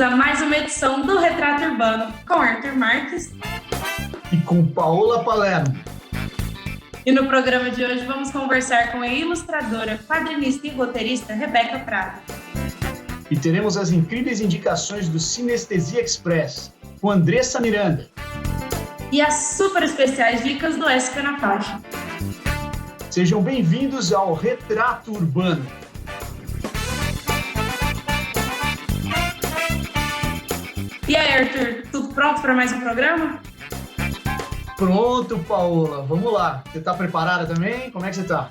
bem-vindos a mais uma edição do Retrato Urbano com Arthur Marques e com Paola Palermo. E no programa de hoje vamos conversar com a ilustradora, quadrinista e roteirista Rebeca Prado. E teremos as incríveis indicações do Sinestesia Express com Andressa Miranda. E as super especiais dicas do SP na Faixa. Sejam bem-vindos ao Retrato Urbano. E aí, Arthur, tudo pronto para mais um programa? Pronto, Paola. Vamos lá. Você está preparada também? Como é que você está?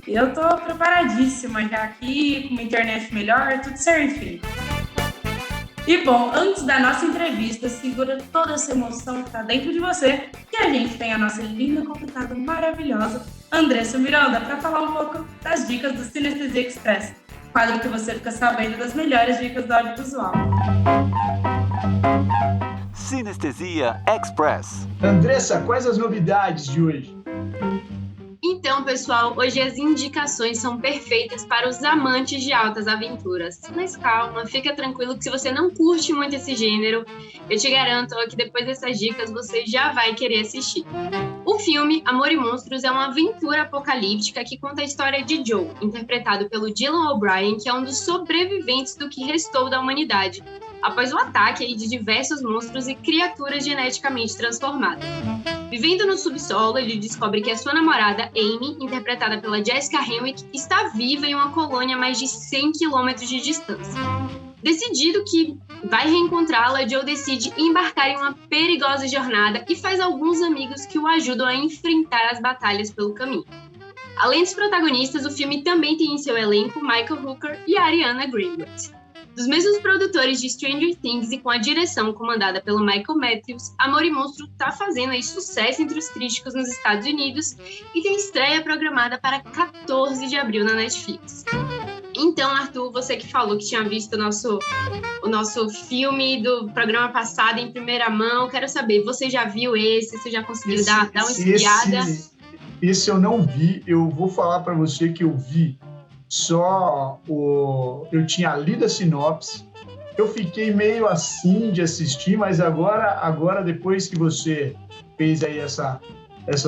Eu estou preparadíssima já aqui, com uma internet melhor, tudo certinho. E bom, antes da nossa entrevista, segura toda essa emoção que está dentro de você, que a gente tem a nossa linda convidada maravilhosa, Andressa Miranda, para falar um pouco das dicas do Sinestesia Express, quadro que você fica sabendo das melhores dicas do audiovisual. Sinestesia Express. Andressa, quais as novidades de hoje? Então, pessoal, hoje as indicações são perfeitas para os amantes de altas aventuras. Mas calma, fica tranquilo que se você não curte muito esse gênero, eu te garanto que depois dessas dicas você já vai querer assistir. O filme Amor e Monstros é uma aventura apocalíptica que conta a história de Joe, interpretado pelo Dylan O'Brien, que é um dos sobreviventes do que restou da humanidade, após o ataque de diversos monstros e criaturas geneticamente transformadas. Vivendo no subsolo, ele descobre que a sua namorada, Amy, interpretada pela Jessica Henwick, está viva em uma colônia a mais de 100 km de distância. Decidido que vai reencontrá-la, Joe decide embarcar em uma perigosa jornada e faz alguns amigos que o ajudam a enfrentar as batalhas pelo caminho. Além dos protagonistas, o filme também tem em seu elenco Michael Hooker e Ariana Greenblatt. Dos mesmos produtores de Stranger Things e com a direção comandada pelo Michael Matthews, Amor e Monstro está fazendo aí sucesso entre os críticos nos Estados Unidos e tem estreia programada para 14 de abril na Netflix. Então, Arthur, você que falou que tinha visto o nosso filme do programa passado em primeira mão, quero saber, você já viu esse? Você já conseguiu dar uma espiada? Esse eu não vi, eu vou falar para você que eu vi. Eu tinha lido a sinopse, eu fiquei meio assim de assistir, mas agora depois que você fez aí essa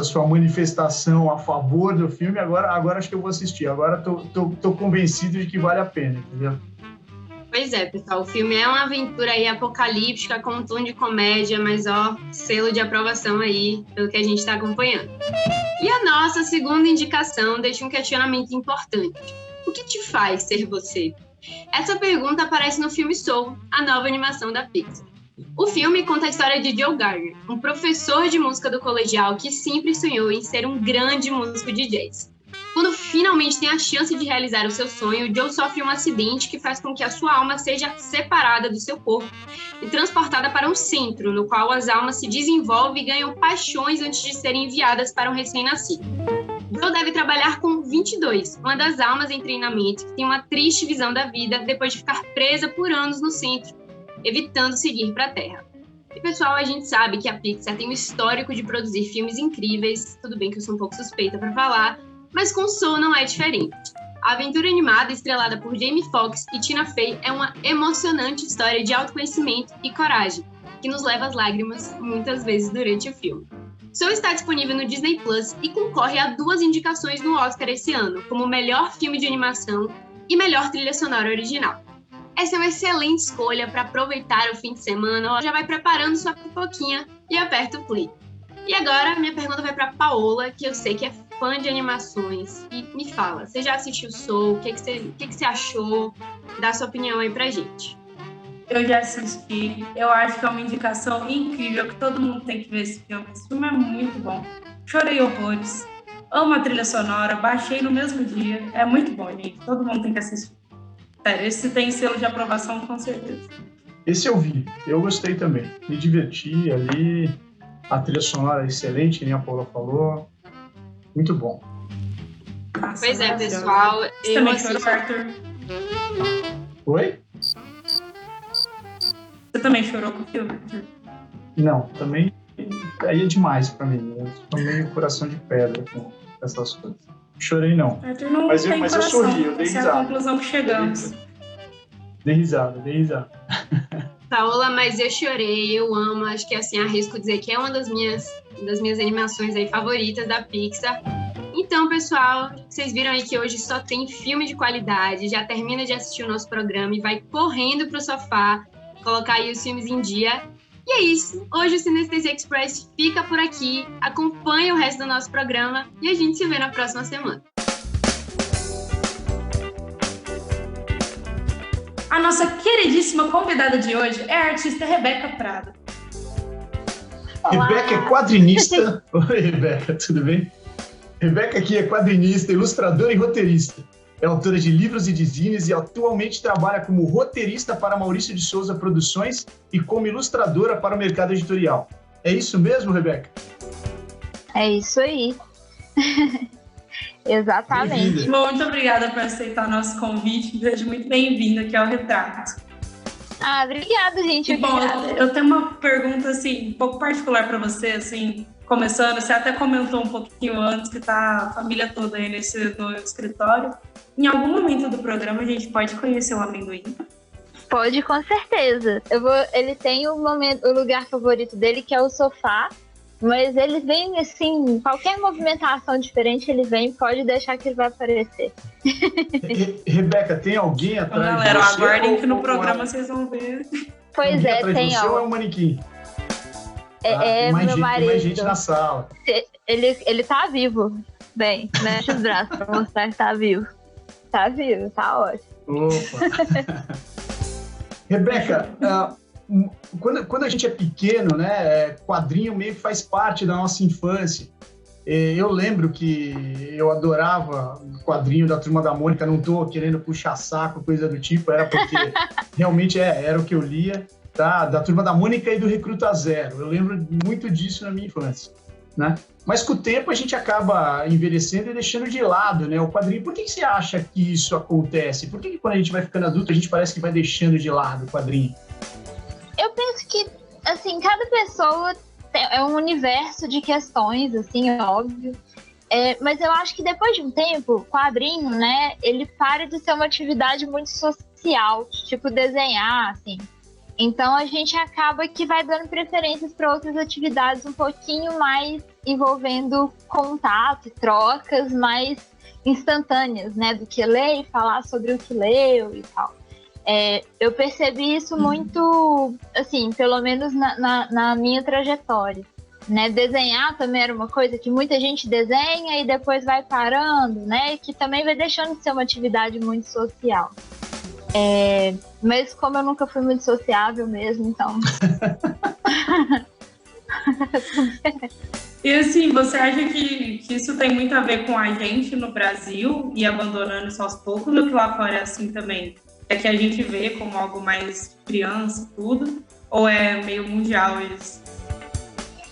sua manifestação a favor do filme, agora acho que eu vou assistir, agora tô convencido de que vale a pena, entendeu? Pois é, pessoal, o filme é uma aventura aí apocalíptica com um tom de comédia, mas selo de aprovação aí pelo que a gente está acompanhando. E a nossa segunda indicação deixa um questionamento importante. O que te faz ser você? Essa pergunta aparece no filme Soul, a nova animação da Pixar. O filme conta a história de Joe Gardner, um professor de música do colegial que sempre sonhou em ser um grande músico de jazz. Quando finalmente tem a chance de realizar o seu sonho, Joe sofre um acidente que faz com que a sua alma seja separada do seu corpo e transportada para um centro, no qual as almas se desenvolvem e ganham paixões antes de serem enviadas para um recém-nascido. Joe deve trabalhar com 22, uma das almas em treinamento que tem uma triste visão da vida depois de ficar presa por anos no centro, evitando seguir para a Terra. E, pessoal, a gente sabe que a Pixar tem um histórico de produzir filmes incríveis, tudo bem que eu sou um pouco suspeita para falar, mas com Soul não é diferente. A aventura animada, estrelada por Jamie Foxx e Tina Fey, é uma emocionante história de autoconhecimento e coragem, que nos leva às lágrimas muitas vezes durante o filme. Soul está disponível no Disney Plus e concorre a 2 indicações no Oscar esse ano, como melhor filme de animação e melhor trilha sonora original. Essa é uma excelente escolha para aproveitar o fim de semana, já vai preparando sua pipoquinha e aperta o play. E agora, minha pergunta vai para Paola, que eu sei que é fã de animações. E me fala, você já assistiu Soul? O que você achou? Dá sua opinião aí pra gente. Eu já assisti, eu acho que é uma indicação incrível, que todo mundo tem que ver esse filme. Esse filme é muito bom. Chorei horrores. Amo a trilha sonora, baixei no mesmo dia. É muito bom, gente. Todo mundo tem que assistir. Sério, esse tem selo de aprovação, com certeza. Esse eu vi, eu gostei também. Me diverti ali, a trilha sonora é excelente, que nem a Paula falou. Muito bom. Nossa, pois é, pessoal. Você também chorou, Arthur? Oi? Você também chorou com o filme, Arthur? Não, também aí é demais pra mim. Eu sou meio coração de pedra com essas coisas. Chorei não. Arthur não mas tem eu coração. sorri, eu dei risada. Essa é a conclusão que chegamos. Dei risada. Paola, mas eu chorei, eu amo, acho que assim, arrisco dizer que é uma das minhas animações aí favoritas da Pixar. Então, pessoal, vocês viram aí que hoje só tem filme de qualidade, já termina de assistir o nosso programa e vai correndo pro sofá, colocar aí os filmes em dia. E é isso, hoje o Sinestesia Express fica por aqui, acompanhe o resto do nosso programa e a gente se vê na próxima semana. A nossa queridíssima convidada de hoje é a artista Rebeca Prado. Olá. Rebeca é quadrinista. Oi, Rebeca, tudo bem? Rebeca aqui é quadrinista, ilustradora e roteirista. É autora de livros e de zines e atualmente trabalha como roteirista para Maurício de Souza Produções e como ilustradora para o mercado editorial. É isso mesmo, Rebeca? É isso aí. Exatamente. Bom, muito obrigada por aceitar nosso convite. Seja muito bem-vinda aqui ao Retrato. Obrigada, gente. Bom, eu tenho uma pergunta assim, um pouco particular para você, assim, começando. Você até comentou um pouquinho antes que tá a família toda aí no escritório. Em algum momento do programa a gente pode conhecer o amendoim? Pode, com certeza. Ele tem o lugar favorito dele, que é o sofá. Mas ele vem assim, qualquer movimentação diferente ele vem, pode deixar que ele vai aparecer. Rebeca, tem alguém atrás de você? Galera, aguardem que no programa vocês vão ver. Pois é, tem. Você ou é um manequim? Meu marido. Tem mais gente na sala. Ele tá vivo. Bem, mexe os braços pra mostrar que tá vivo. Tá vivo, tá ótimo. Opa! Rebeca, quando a gente é pequeno, né, quadrinho meio que faz parte da nossa infância. Eu lembro que eu adorava o quadrinho da Turma da Mônica, não tô querendo puxar saco, coisa do tipo, era porque realmente era o que eu lia, tá? Da Turma da Mônica e do Recruta Zero. Eu lembro muito disso na minha infância, né? Mas com o tempo a gente acaba envelhecendo e deixando de lado, né, o quadrinho. Por que você acha que isso acontece? Por que quando a gente vai ficando adulto a gente parece que vai deixando de lado o quadrinho? Eu penso que, assim, cada pessoa é um universo de questões, assim, é óbvio. Mas eu acho que depois de um tempo, o quadrinho, né, ele para de ser uma atividade muito social, tipo desenhar, assim. Então a gente acaba que vai dando preferências para outras atividades um pouquinho mais envolvendo contato, trocas mais instantâneas, né, do que ler e falar sobre o que leu e tal. Eu percebi isso muito, assim, pelo menos na minha trajetória, né? Desenhar também era uma coisa que muita gente desenha e depois vai parando, né? Que também vai deixando de ser uma atividade muito social. Mas como eu nunca fui muito sociável mesmo, então... E assim, você acha que isso tem muito a ver com a gente no Brasil e abandonando isso aos poucos, ou que lá fora é assim também? É que a gente vê como algo mais criança, tudo? Ou é meio mundial isso?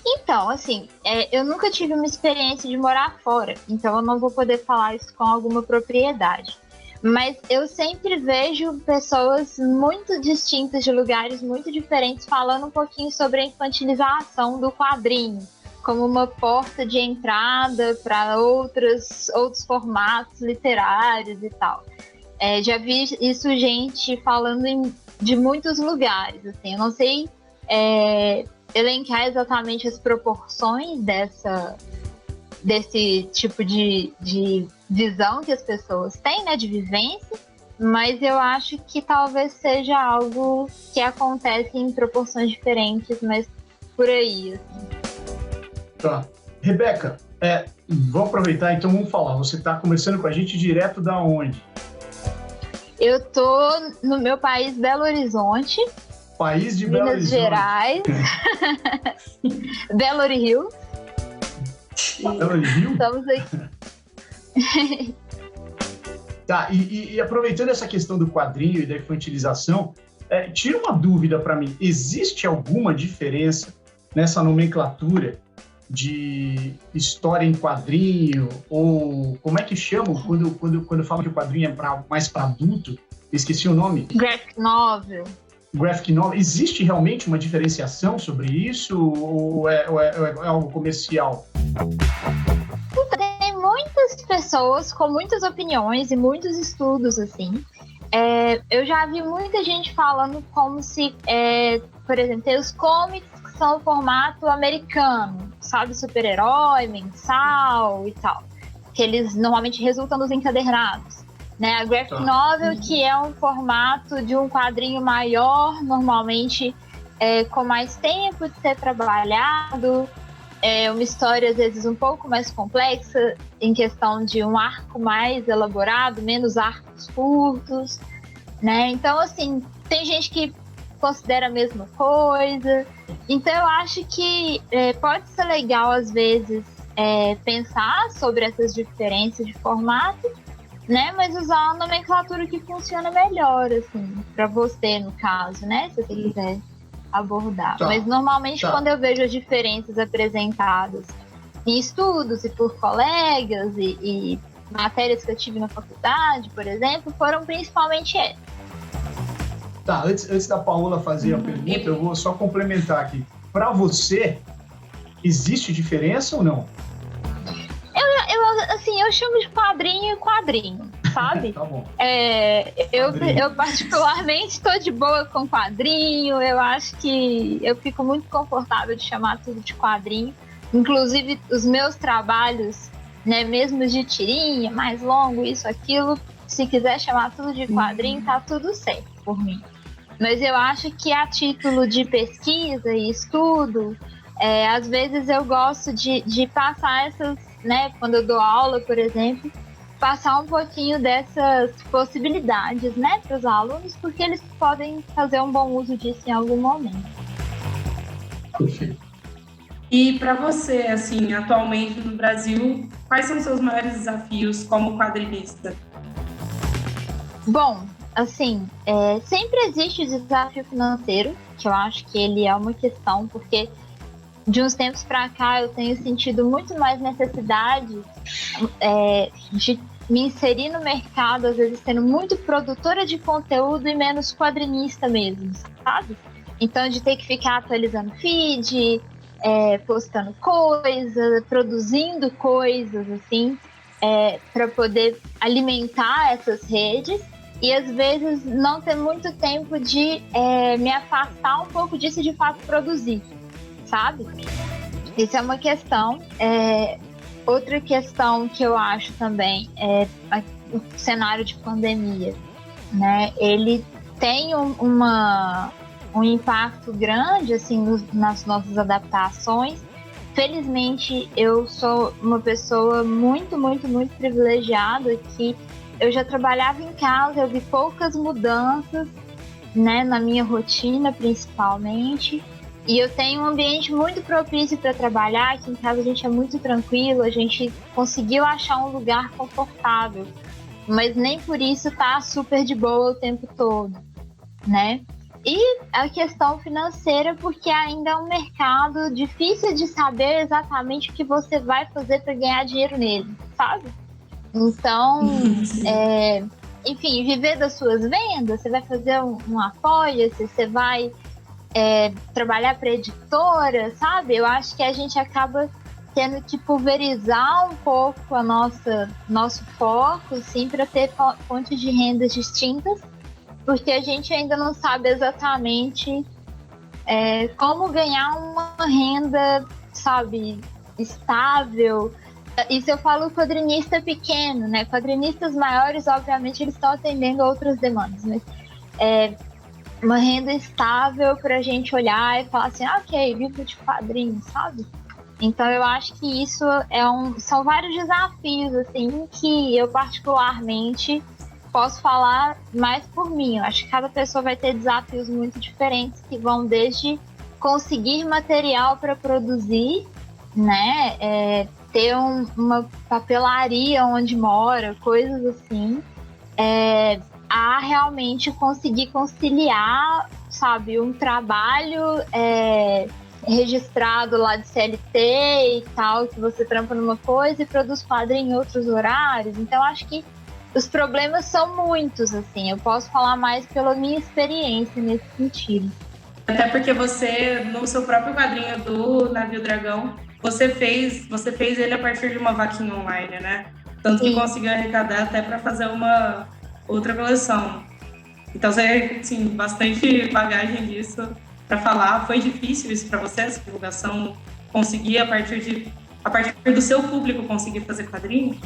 Então, assim, eu nunca tive uma experiência de morar fora, então eu não vou poder falar isso com alguma propriedade. Mas eu sempre vejo pessoas muito distintas, de lugares muito diferentes, falando um pouquinho sobre a infantilização do quadrinho, como uma porta de entrada para outros formatos literários e tal. Já vi isso gente falando de muitos lugares, assim, eu não sei elencar exatamente as proporções desse tipo de visão que as pessoas têm, né, de vivência, mas eu acho que talvez seja algo que acontece em proporções diferentes, mas por aí, assim. Tá. Rebeca, vamos aproveitar, então vamos falar, você está conversando com a gente direto da onde? Eu tô no meu país, Belo Horizonte. País de Belo Horizonte. Minas Gerais. Belo Rio. Belo Rio? Estamos aqui. Tá, e aproveitando essa questão do quadrinho e da infantilização, tira uma dúvida para mim. Existe alguma diferença nessa nomenclatura de história em quadrinho, ou como é que chamam quando falam que o quadrinho é mais para adulto? Esqueci o nome. Graphic Novel. Graphic Novel. Existe realmente uma diferenciação sobre isso, ou é algo comercial? Tem muitas pessoas com muitas opiniões e muitos estudos, assim. eu já vi muita gente falando como se, por exemplo, tem os comics que são o formato americano, sabe? Super-herói, mensal e tal. Que eles normalmente resultam nos encadernados. Né? A graphic novel, que é um formato de um quadrinho maior, normalmente com mais tempo de ser trabalhado, uma história às vezes um pouco mais complexa, em questão de um arco mais elaborado, menos arcos curtos, né? Então, assim, tem gente que considera a mesma coisa. Então, eu acho que pode ser legal, às vezes, pensar sobre essas diferenças de formato, né? Mas usar a nomenclatura que funciona melhor, assim, para você, no caso, né? Se você quiser abordar. Mas, normalmente, quando eu vejo as diferenças apresentadas em estudos e por colegas e matérias que eu tive na faculdade, por exemplo, foram principalmente essas. Tá, antes da Paola fazer a pergunta, eu vou só complementar aqui. Para você, existe diferença ou não? Eu chamo de quadrinho, sabe? Tá bom. Eu particularmente estou de boa com quadrinho, eu acho que eu fico muito confortável de chamar tudo de quadrinho. Inclusive, os meus trabalhos, né, mesmo de tirinha, mais longo, isso, aquilo, se quiser chamar tudo de quadrinho, tá tudo certo por mim. Mas eu acho que a título de pesquisa e estudo, às vezes eu gosto de passar essas, né, quando eu dou aula, por exemplo, passar um pouquinho dessas possibilidades, né, para os alunos, porque eles podem fazer um bom uso disso em algum momento. Perfeito. E para você, assim, atualmente no Brasil, quais são os seus maiores desafios como quadrinista? Bom, assim, sempre existe o desafio financeiro, que eu acho que ele é uma questão, porque de uns tempos para cá eu tenho sentido muito mais necessidade de me inserir no mercado, às vezes sendo muito produtora de conteúdo e menos quadrinista mesmo, sabe? Então, de ter que ficar atualizando feed, postando coisas, produzindo coisas, assim, para poder alimentar essas redes. E às vezes não ter muito tempo de me afastar um pouco disso e de fato produzir, sabe? Isso é uma questão. Outra questão que eu acho também é o cenário de pandemia, né? Ele tem um impacto grande assim, nas nossas adaptações. Felizmente, eu sou uma pessoa muito, muito, muito privilegiada que eu já trabalhava em casa, eu vi poucas mudanças, né, na minha rotina, principalmente. E eu tenho um ambiente muito propício para trabalhar. Aqui em casa a gente é muito tranquilo, a gente conseguiu achar um lugar confortável. Mas nem por isso tá super de boa o tempo todo, né? E a questão financeira, porque ainda é um mercado difícil de saber exatamente o que você vai fazer para ganhar dinheiro nele, sabe? Então, enfim, viver das suas vendas, você vai fazer um apoio-se, você vai trabalhar para editora, sabe? Eu acho que a gente acaba tendo que pulverizar um pouco nosso foco, assim, para ter fontes de rendas distintas, porque a gente ainda não sabe exatamente como ganhar uma renda, sabe, estável. Isso eu falo quadrinista pequeno, né? Quadrinistas maiores, obviamente, eles estão atendendo a outras demandas, mas uma renda estável para a gente olhar e falar assim, ok, vivo de quadrinhos, sabe? Então eu acho que isso são vários desafios, assim, que eu particularmente posso falar mais por mim. Eu acho que cada pessoa vai ter desafios muito diferentes, que vão desde conseguir material para produzir, né? Ter uma papelaria onde mora, coisas assim, a realmente conseguir conciliar, sabe, um trabalho registrado lá de CLT e tal, que você trampa numa coisa e produz quadrinho em outros horários. Então, acho que os problemas são muitos, assim. Eu posso falar mais pela minha experiência nesse sentido. Até porque você, no seu próprio quadrinho do Navio Dragão, você fez ele a partir de uma vaquinha online, né? Tanto que conseguiu arrecadar até para fazer uma outra coleção. Então, você assim, bastante bagagem disso para falar. Foi difícil isso para você, essa divulgação? Conseguir, a partir do seu público, conseguir fazer quadrinho?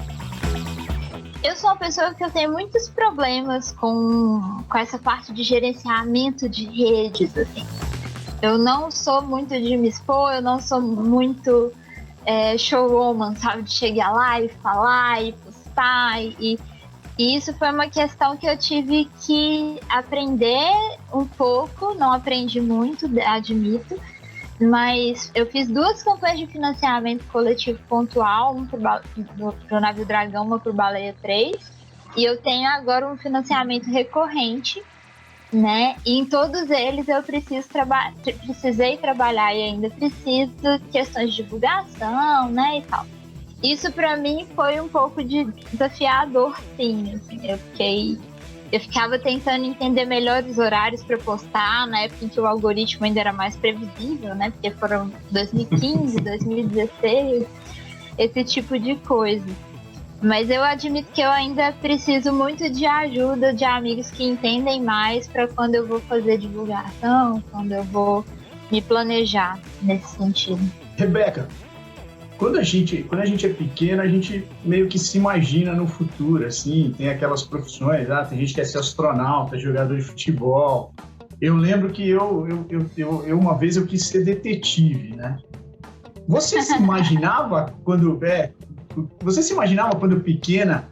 Eu sou uma pessoa que eu tenho muitos problemas com essa parte de gerenciamento de redes, assim. Eu não sou muito de me expor, eu não sou muito showwoman, sabe? De chegar lá e falar e postar. E isso foi uma questão que eu tive que aprender um pouco, não aprendi muito, admito. Mas eu fiz 2 campanhas de financiamento coletivo pontual, uma pro Navio Dragão, uma pro Baleia 3. E eu tenho agora um financiamento recorrente, né? E em todos eles eu precisei trabalhar e ainda preciso questões de divulgação, né, e tal. Isso pra mim foi um pouco desafiador, sim. Assim, eu ficava tentando entender melhor os horários para postar, na época em que o algoritmo ainda era mais previsível, né? Porque foram 2015, 2016, esse tipo de coisa. Mas eu admito que eu ainda preciso muito de ajuda de amigos que entendem mais para quando eu vou fazer divulgação, quando eu vou me planejar nesse sentido. Rebeca, quando a gente é pequena, a gente meio que se imagina no futuro, assim, tem aquelas profissões, tem gente que quer ser astronauta, jogador de futebol. Eu lembro que eu uma vez eu quis ser detetive, né? Você se imaginava quando pequena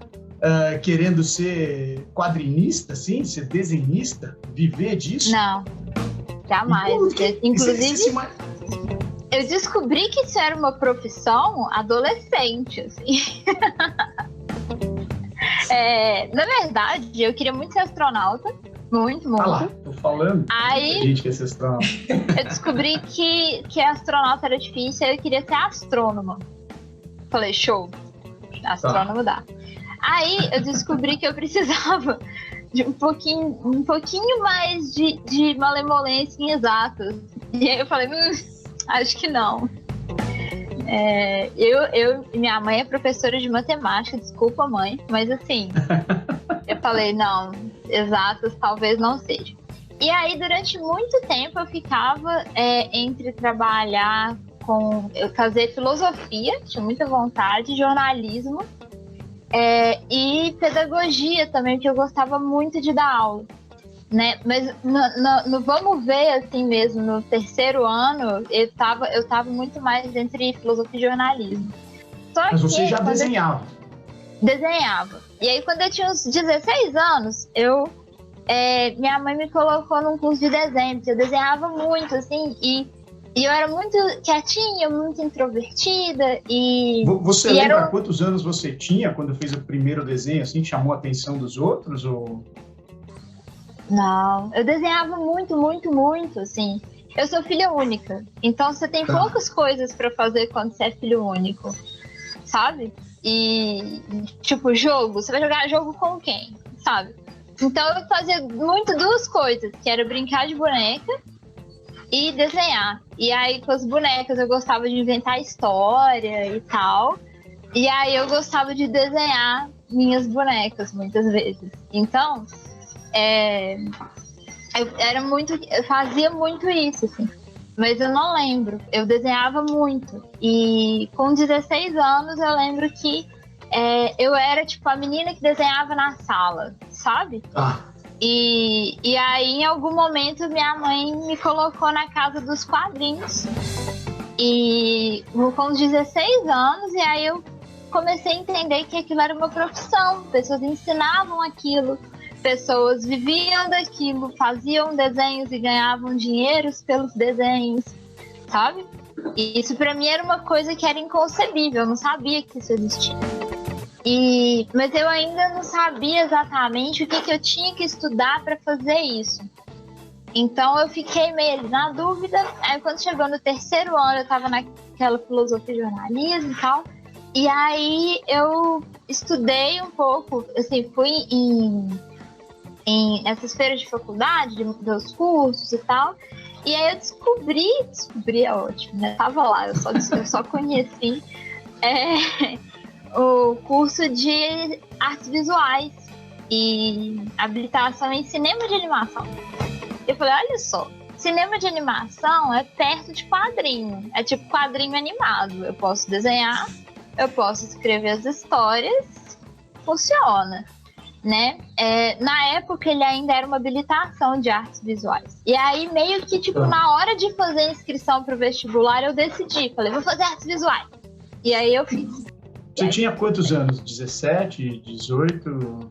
querendo ser quadrinista, assim, ser desenhista, viver disso? Não, jamais. Inclusive, eu descobri que isso era uma profissão adolescente, assim. Na verdade, eu queria muito ser astronauta. Muito. Ah lá, tô falando. Aí, a gente quer ser astronauta. Eu descobri que astronauta era difícil, aí eu queria ser astrônoma. Falei, show, astrônomo dá. Aí eu descobri que eu precisava de um pouquinho mais de malemolência em exatas. E aí eu falei, acho que não. Minha mãe é professora de matemática, desculpa, mãe, mas assim, eu falei, não, exatas talvez não seja. E aí, durante muito tempo, eu ficava entre trabalhar eu fazer filosofia, tinha muita vontade, jornalismo, e pedagogia também, que eu gostava muito de dar aula. Né? Mas no vamos ver, assim mesmo, no terceiro ano, eu tava muito mais entre filosofia e jornalismo. Mas você já desenhava? Desenhava. E aí, quando eu tinha uns 16 anos, minha mãe me colocou num curso de desenho, porque eu desenhava muito, assim, e eu era muito quietinha, muito introvertida. Você lembra quantos anos você tinha quando fez o primeiro desenho, assim, chamou a atenção dos outros, ou... Não, eu desenhava muito, assim. Eu sou filha única, então você tem poucas coisas pra fazer quando você é filho único, sabe? E, tipo, jogo, você vai jogar jogo com quem, sabe? Então eu fazia muito 2 coisas, que era brincar de boneca e desenhar. E aí, com as bonecas, eu gostava de inventar história e tal. E aí, eu gostava de desenhar minhas bonecas, muitas vezes. Então... eu fazia muito isso, assim. Mas eu não lembro. Eu desenhava muito. E com 16 anos eu lembro que eu era tipo a menina que desenhava na sala, sabe? E aí em algum momento minha mãe me colocou na casa dos quadrinhos. E com 16 anos, e aí eu comecei a entender que aquilo era uma profissão. Pessoas ensinavam aquilo. Pessoas viviam daquilo, faziam desenhos e ganhavam dinheiro pelos desenhos, sabe? E isso pra mim era uma coisa que era inconcebível, eu não sabia que isso existia. Mas eu ainda não sabia exatamente o que eu tinha que estudar para fazer isso. Então eu fiquei meio na dúvida. Aí quando chegou no terceiro ano, eu tava naquela filosofia de jornalismo e tal. E aí eu estudei um pouco, assim, fui em essas feiras de faculdade, dos cursos e tal. E aí eu descobri é ótimo, né? Tava lá, eu só conheci o curso de artes visuais. e habilitação em cinema de animação. Eu falei, olha só, cinema de animação é perto de quadrinho, é tipo quadrinho animado. Eu posso desenhar, eu posso escrever as histórias, funciona, né? Na época ele ainda era uma habilitação de artes visuais. E aí meio que tipo na hora de fazer a inscrição para o vestibular eu decidi, falei, vou fazer artes visuais. E aí eu fiz. Você tinha quantos anos? 17, 18?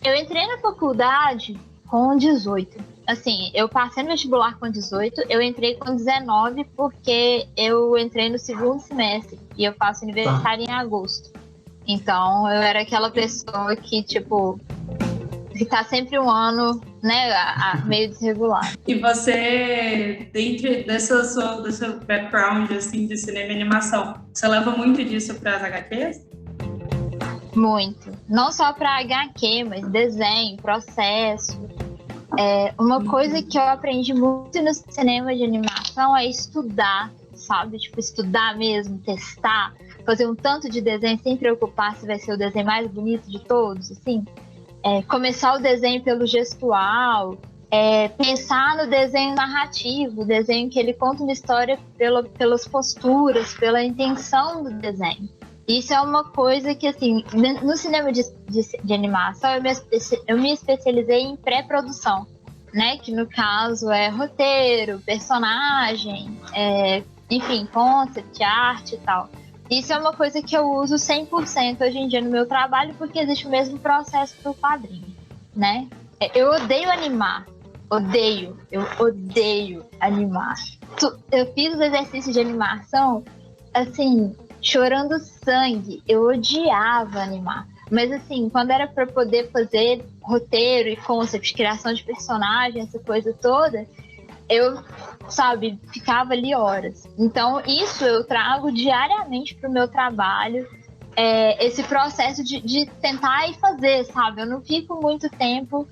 Eu entrei na faculdade com 18. Assim, eu passei no vestibular com 18, eu entrei com 19 porque eu entrei no segundo semestre e eu faço aniversário em agosto. Então, eu era aquela pessoa que, tipo, que tá sempre um ano, né, meio desregular. E você, dentro do seu background, assim, de cinema e animação, você leva muito disso para as HQs? Muito. Não só para HQ, mas desenho, processo. Uma coisa que eu aprendi muito no cinema de animação é estudar, sabe? Tipo, estudar mesmo, testar, fazer um tanto de desenho sem preocupar se vai ser o desenho mais bonito de todos, assim. Começar o desenho pelo gestual, pensar no desenho narrativo, o desenho que ele conta uma história pelas posturas, pela intenção do desenho. Isso é uma coisa que, assim, no cinema de animação, eu me especializei em pré-produção, né? Que no caso é roteiro, personagem, enfim, concept, arte e tal. Isso é uma coisa que eu uso 100% hoje em dia no meu trabalho, porque existe o mesmo processo pro quadrinho, né? Eu odeio animar. Eu odeio animar. Eu fiz os exercícios de animação, assim, chorando sangue. Eu odiava animar. Mas, assim, quando era para poder fazer roteiro e concept, criação de personagem, essa coisa toda, eu, sabe, ficava ali horas. Então, isso eu trago diariamente pro meu trabalho, esse processo de tentar e fazer, sabe? Eu não fico muito tempo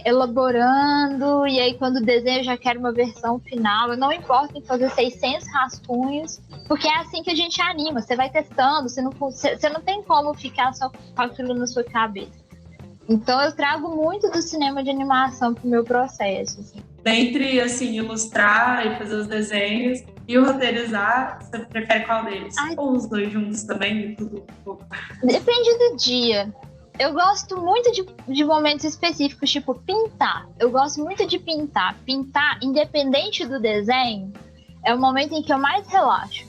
elaborando, e aí quando desenho eu já quero uma versão final. Eu não importo em fazer 600 rascunhos, porque é assim que a gente anima. Você vai testando, você não tem como ficar só com aquilo na sua cabeça. Então eu trago muito do cinema de animação pro meu processo, assim. Dentre, assim, ilustrar e fazer os desenhos e o roteirizar, você prefere qual deles? Ou os dois juntos também? Tudo um pouco? Depende do dia. Eu gosto muito de momentos específicos, tipo pintar. Eu gosto muito de pintar. Pintar, independente do desenho, é o momento em que eu mais relaxo.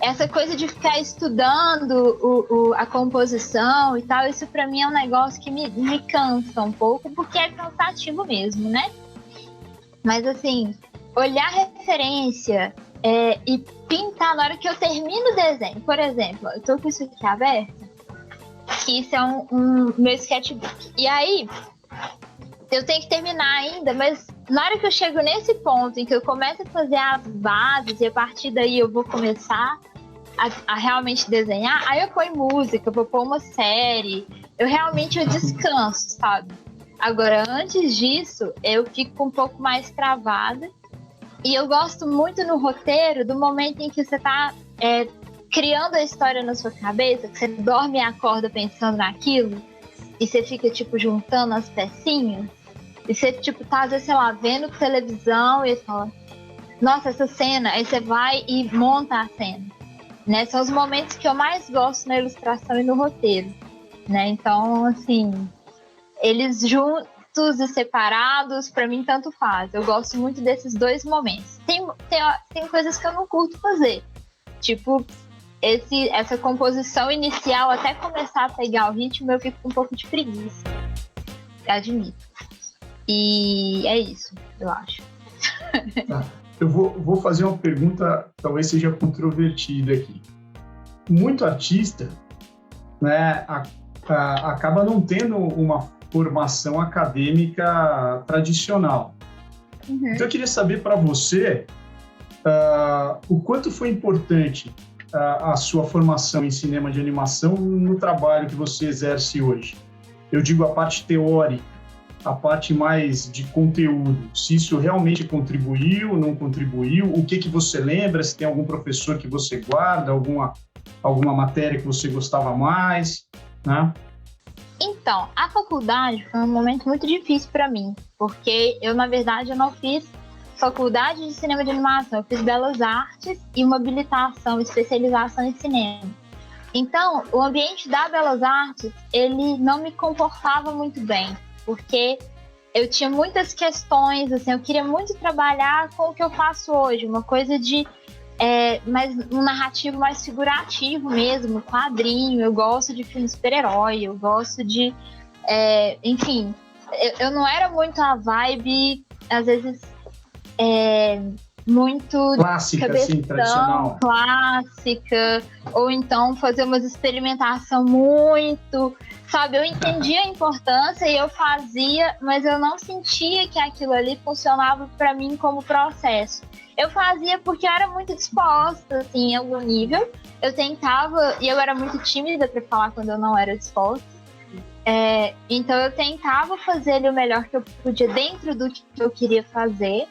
Essa coisa de ficar estudando a composição e tal, isso pra mim é um negócio que me cansa um pouco, porque é cansativo mesmo, né? Mas assim, olhar referência e pintar na hora que eu termino o desenho. Por exemplo, eu tô com isso aqui aberto, que isso é um meu sketchbook. E aí, eu tenho que terminar ainda, mas na hora que eu chego nesse ponto em que eu começo a fazer as bases e a partir daí eu vou começar a realmente desenhar, aí eu ponho música, eu vou pôr uma série, eu descanso, sabe? Agora, antes disso, eu fico um pouco mais travada. E eu gosto muito no roteiro do momento em que você tá criando a história na sua cabeça, que você dorme e acorda pensando naquilo, e você fica, tipo, juntando as pecinhas. E você, tipo, tá, às vezes, sei lá, vendo televisão e fala, nossa, essa cena. Aí você vai e monta a cena, né? São os momentos que eu mais gosto na ilustração e no roteiro, né? Então, assim, eles juntos e separados, pra mim, tanto faz. Eu gosto muito desses dois momentos. Tem coisas que eu não curto fazer, tipo, essa composição inicial, até começar a pegar o ritmo, eu fico com um pouco de preguiça, admito. E é isso, eu acho. Tá. Eu vou fazer uma pergunta, talvez seja controvertida aqui. Muito artista, né, acaba não tendo uma formação acadêmica tradicional. Uhum. Então eu queria saber para você o quanto foi importante a sua formação em cinema de animação no trabalho que você exerce hoje. Eu digo a parte teórica, a parte mais de conteúdo, se isso realmente contribuiu, não contribuiu, o que você lembra, se tem algum professor que você guarda, alguma matéria que você gostava mais, né? Então, a faculdade foi um momento muito difícil para mim, porque eu, na verdade, eu não fiz faculdade de cinema de animação, eu fiz Belas Artes e uma habilitação, especialização em cinema. Então, o ambiente da Belas Artes, ele não me comportava muito bem, porque eu tinha muitas questões, assim, eu queria muito trabalhar com o que eu faço hoje, uma coisa de um narrativo mais figurativo mesmo, quadrinho, eu gosto de filme super-herói, eu gosto de, enfim, eu não era muito a vibe, às vezes, muito clássica, assim, tradicional. Clássica, ou então fazer umas experimentação muito, sabe, eu entendia a importância e eu fazia, mas eu não sentia que aquilo ali funcionava para mim como processo. Eu fazia porque eu era muito disposta, assim, em algum nível. Eu tentava, e eu era muito tímida para falar quando eu não era disposta. Então eu tentava fazer ali o melhor que eu podia dentro do que eu queria fazer.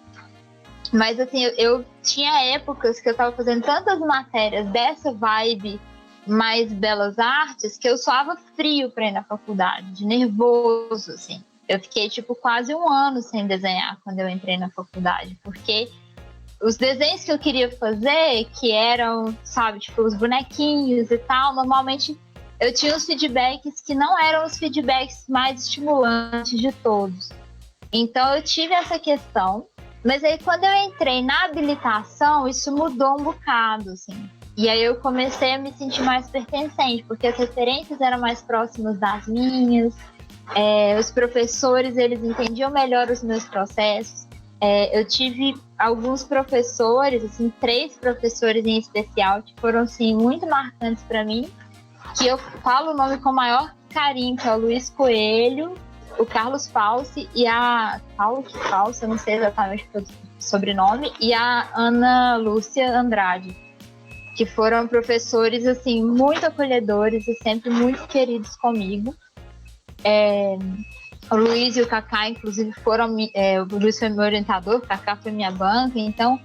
Mas assim, eu tinha épocas que eu tava fazendo tantas matérias dessa vibe mais Belas Artes que eu suava frio para ir na faculdade, de nervoso, assim. Eu fiquei, tipo, quase 1 ano sem desenhar quando eu entrei na faculdade, porque os desenhos que eu queria fazer, que eram, sabe, tipo, os bonequinhos e tal, normalmente eu tinha os feedbacks que não eram os feedbacks mais estimulantes de todos. Então eu tive essa questão, mas aí quando eu entrei na habilitação, isso mudou um bocado, assim. E aí eu comecei a me sentir mais pertencente, porque as referências eram mais próximas das minhas, os professores, eles entendiam melhor os meus processos. Eu tive alguns professores, assim, 3 professores em especial, que foram, assim, muito marcantes para mim, que eu falo o nome com o maior carinho, que é o Luiz Coelho, o Carlos Falsi e a... Falsi, eu não sei exatamente o sobrenome, e a Ana Lúcia Andrade, que foram professores, assim, muito acolhedores e sempre muito queridos comigo. O Luiz e o Kaká, inclusive, foram... o Luiz foi meu orientador, o Kaká foi minha banca. Então,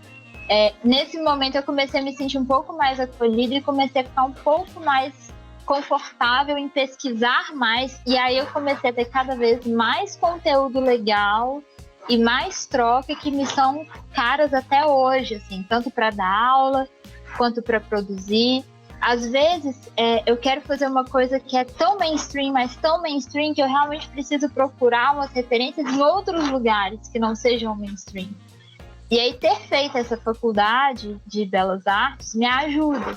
nesse momento, eu comecei a me sentir um pouco mais acolhida e comecei a ficar um pouco mais confortável em pesquisar mais. E aí, eu comecei a ter cada vez mais conteúdo legal e mais troca que me são caras até hoje, assim, tanto para dar aula quanto para produzir. Às vezes, eu quero fazer uma coisa que é tão mainstream, mas tão mainstream que eu realmente preciso procurar umas referências em outros lugares que não sejam mainstream. E aí, ter feito essa faculdade de Belas Artes me ajuda,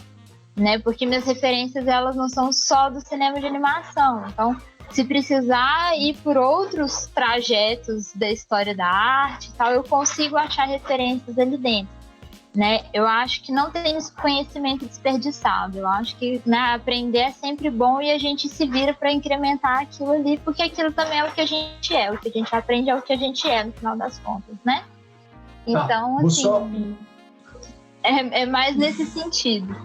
né? Porque minhas referências, elas não são só do cinema de animação. Então, se precisar ir por outros trajetos da história da arte e tal, eu consigo achar referências ali dentro. Né? Eu acho que não tem esse conhecimento desperdiçado. Eu acho que, né, aprender é sempre bom e a gente se vira para incrementar aquilo ali, porque aquilo também é o que a gente é. O que a gente aprende é o que a gente é, no final das contas, né? Então, assim, é mais nesse sentido.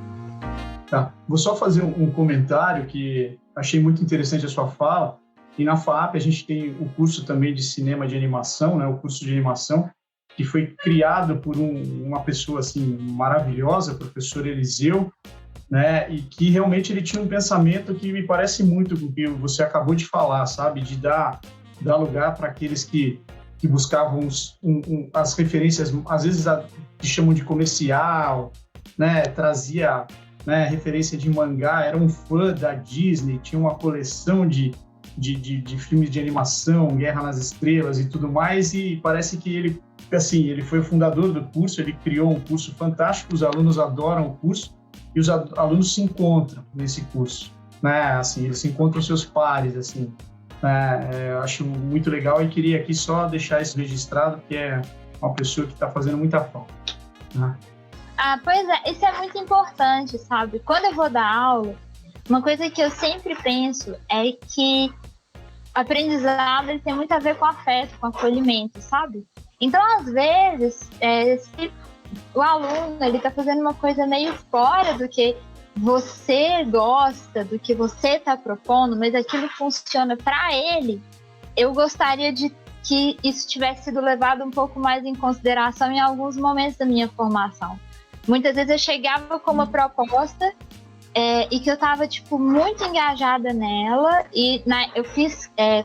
Tá. Vou só fazer um comentário que achei muito interessante a sua fala. E na FAAP a gente tem o curso também de cinema de animação, né? O curso de animação, que foi criado por uma pessoa assim maravilhosa, o professor Eliseu, né? E que realmente ele tinha um pensamento que me parece muito com o que você acabou de falar, sabe? De dar lugar para aqueles que buscavam as referências, às vezes que chamam de comercial, né? Trazia, né, referência de mangá, era um fã da Disney, tinha uma coleção de filmes de animação, Guerra nas Estrelas e tudo mais, e parece que ele foi o fundador do curso, ele criou um curso fantástico, os alunos adoram o curso, e os alunos se encontram nesse curso, né, assim, eles se encontram seus pares, assim, né, eu acho muito legal e queria aqui só deixar isso registrado, que é uma pessoa que está fazendo muita falta, né? Pois é, isso é muito importante, sabe? Quando eu vou dar aula, uma coisa que eu sempre penso é que aprendizado ele tem muito a ver com afeto, com acolhimento, sabe? Então, às vezes, se o aluno ele tá fazendo uma coisa meio fora do que você gosta, do que você está propondo, mas aquilo funciona para ele, eu gostaria de que isso tivesse sido levado um pouco mais em consideração em alguns momentos da minha formação. Muitas vezes eu chegava com uma proposta e que eu tava, tipo, muito engajada nela. E eu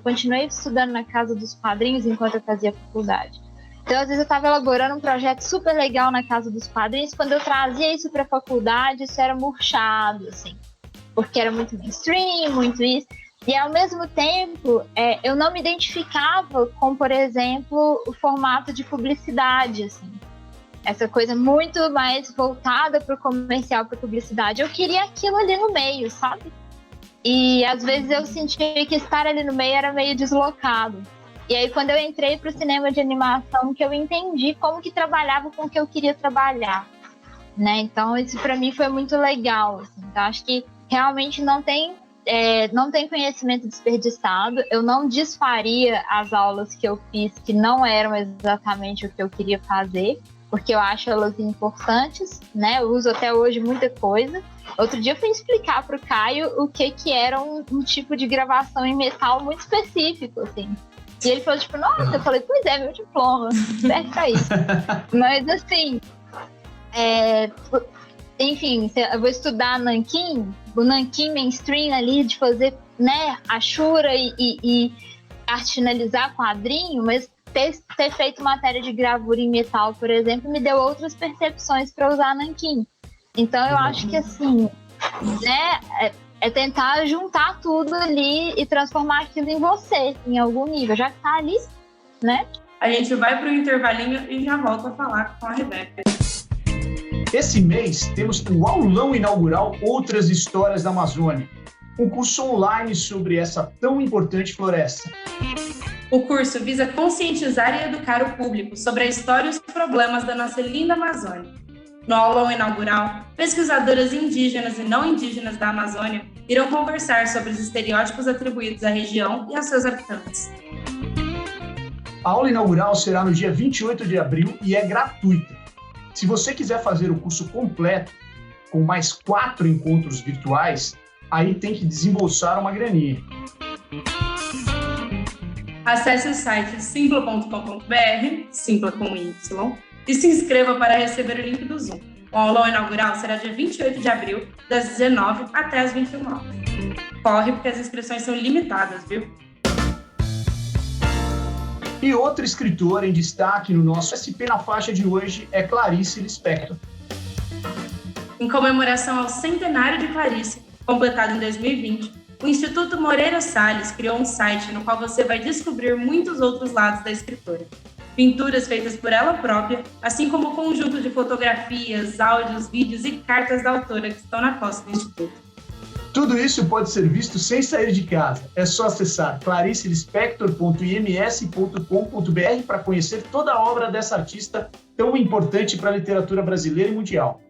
continuei estudando na casa dos padrinhos enquanto eu fazia faculdade. Então, às vezes, eu tava elaborando um projeto super legal na casa dos padrinhos. Quando eu trazia isso pra faculdade, isso era murchado, assim. Porque era muito mainstream, muito isso. E, ao mesmo tempo, eu não me identificava com, por exemplo, o formato de publicidade, assim. Essa coisa muito mais voltada para o comercial, para publicidade. Eu queria aquilo ali no meio, sabe? E às vezes eu sentia que estar ali no meio era meio deslocado. E aí quando eu entrei para o cinema de animação, que eu entendi como que trabalhava com o que eu queria trabalhar, né? Então isso para mim foi muito legal, assim. Então acho que realmente não tem conhecimento desperdiçado. Eu não desfaria as aulas que eu fiz que não eram exatamente o que eu queria fazer, porque eu acho elas importantes, né? Eu uso até hoje muita coisa. Outro dia eu fui explicar para o Caio o que era um tipo de gravação em metal muito específico, assim. E ele falou, tipo, nossa, eu falei, pois é, meu diploma, serve pra isso. Mas, assim, enfim, eu vou estudar Nanquim, o Nanquim mainstream ali, de fazer, né, Ashura e arte finalizar quadrinho, mas ter feito matéria de gravura em metal, por exemplo, me deu outras percepções para usar Nanquim. Então eu acho que assim, né, é tentar juntar tudo ali e transformar aquilo em você, em algum nível, já que tá ali, né? A gente vai para o intervalinho e já volta a falar com a Rebeca. Esse mês temos o aulão inaugural Outras Histórias da Amazônia, um curso online sobre essa tão importante floresta. O curso visa conscientizar e educar o público sobre a história e os problemas da nossa linda Amazônia. No aulão inaugural, pesquisadoras indígenas e não indígenas da Amazônia irão conversar sobre os estereótipos atribuídos à região e aos seus habitantes. A aula inaugural será no dia 28 de abril e é gratuita. Se você quiser fazer o curso completo, com mais 4 encontros virtuais, aí tem que desembolsar uma graninha. Acesse o site simpla.com.br, Simpla com Y, e se inscreva para receber o link do Zoom. O aulão inaugural será dia 28 de abril, das 19 até as 21 horas. Corre, porque as inscrições são limitadas, viu? E outra escritora em destaque no nosso SP na Faixa de hoje é Clarice Lispector. Em comemoração ao centenário de Clarice, completado em 2020, o Instituto Moreira Salles criou um site no qual você vai descobrir muitos outros lados da escritora. Pinturas feitas por ela própria, assim como o conjunto de fotografias, áudios, vídeos e cartas da autora que estão na costa do Instituto. Tudo isso pode ser visto sem sair de casa. É só acessar claricelispector.ims.com.br para conhecer toda a obra dessa artista tão importante para a literatura brasileira e mundial.